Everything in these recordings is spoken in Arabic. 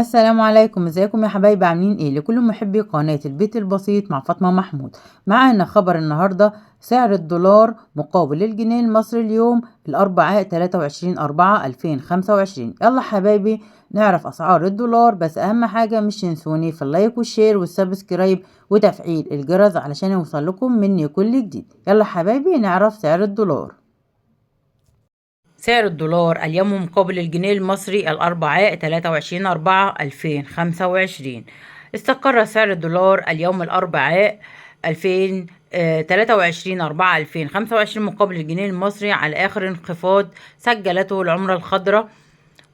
السلام عليكم، ازيكم يا حبايبي؟ عاملين ايه؟ لكل محبي قناة البيت البسيط مع فاطمة محمود. معانا خبر النهاردة: سعر الدولار مقابل الجنيه المصري اليوم الأربعاء 23/4/2025. يلا حبايبي نعرف أسعار الدولار، بس أهم حاجة مش تنسوني في اللايك والشير والسبسكرايب وتفعيل الجرس علشان يوصل لكم مني كل جديد. يلا حبايبي نعرف سعر الدولار. سعر الدولار اليوم مقابل الجنيه المصري الأربعاء 23/4/2025. استقر سعر الدولار اليوم الأربعاء 23/4/2025 مقابل الجنيه المصري على آخر انخفاض سجلته العملة الخضراء،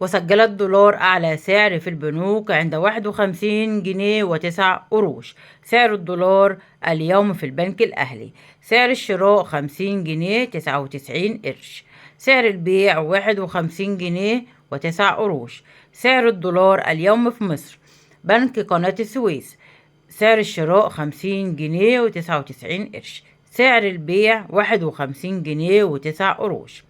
وسجل الدولار أعلى سعر في البنوك عند 51 جنيه وتسع قروش. سعر الدولار اليوم في البنك الأهلي: سعر الشراء 50 جنيه 99 قرش، سعر البيع 51 جنيه وتسع قروش. سعر الدولار اليوم في مصر: بنك قناة السويس سعر الشراء 50 جنيه و99 قرش، سعر البيع 51 جنيه وتسع قروش.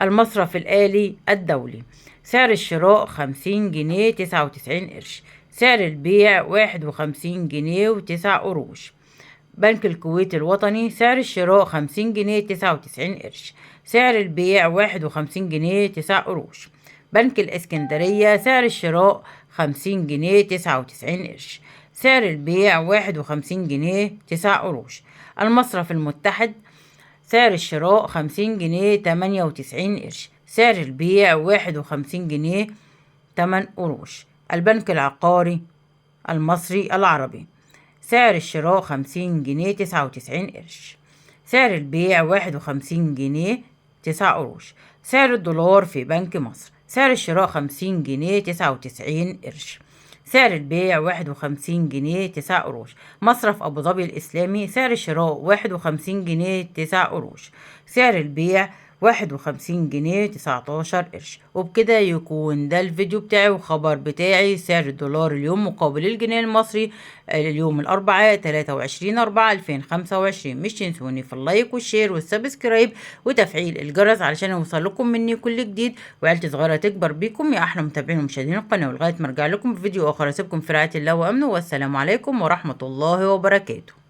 المصرف الآلي الدولي: سعر الشراء 50 جنيه 99 قرش، سعر البيع 51 جنيه وتسع قروش. بنك الكويت الوطني: سعر الشراء 50 جنيه 99 قرش، سعر البيع 51 جنيه 9 قروش. بنك الإسكندرية: سعر الشراء 50 جنيه 99 قرش، سعر البيع 51 جنيه 9 قروش. المصرف المتحد: سعر الشراء 50 جنيه 98 قرش، سعر البيع 51 جنيه 8 قروش. البنك العقاري المصري العربي: سعر الشراء 50 جنيه 99 قرش، سعر البيع 51 جنيه 9 قروش. سعر الدولار في بنك مصر: سعر الشراء 50 جنيه 99 قرش، سعر البيع 51 جنيه 9 قروش. مصرف أبو ظبي الإسلامي: سعر الشراء 51 جنيه 9 قروش، سعر البيع 51 جنيه 19 قرش. وبكده يكون ده الفيديو بتاعي وخبر بتاعي سعر الدولار اليوم مقابل الجنيه المصري اليوم الأربعاء 23/4/2025. مش تنسوني في اللايك والشير والسبسكرايب وتفعيل الجرس علشان يوصل لكم مني كل جديد، وعيلتي صغيرة تكبر بيكم يا أحلى متابعين ومشاهدين القناة. ولغاية ما أرجع لكم في فيديو آخر أسيبكم في رعاية الله وأمنه، والسلام عليكم ورحمة الله وبركاته.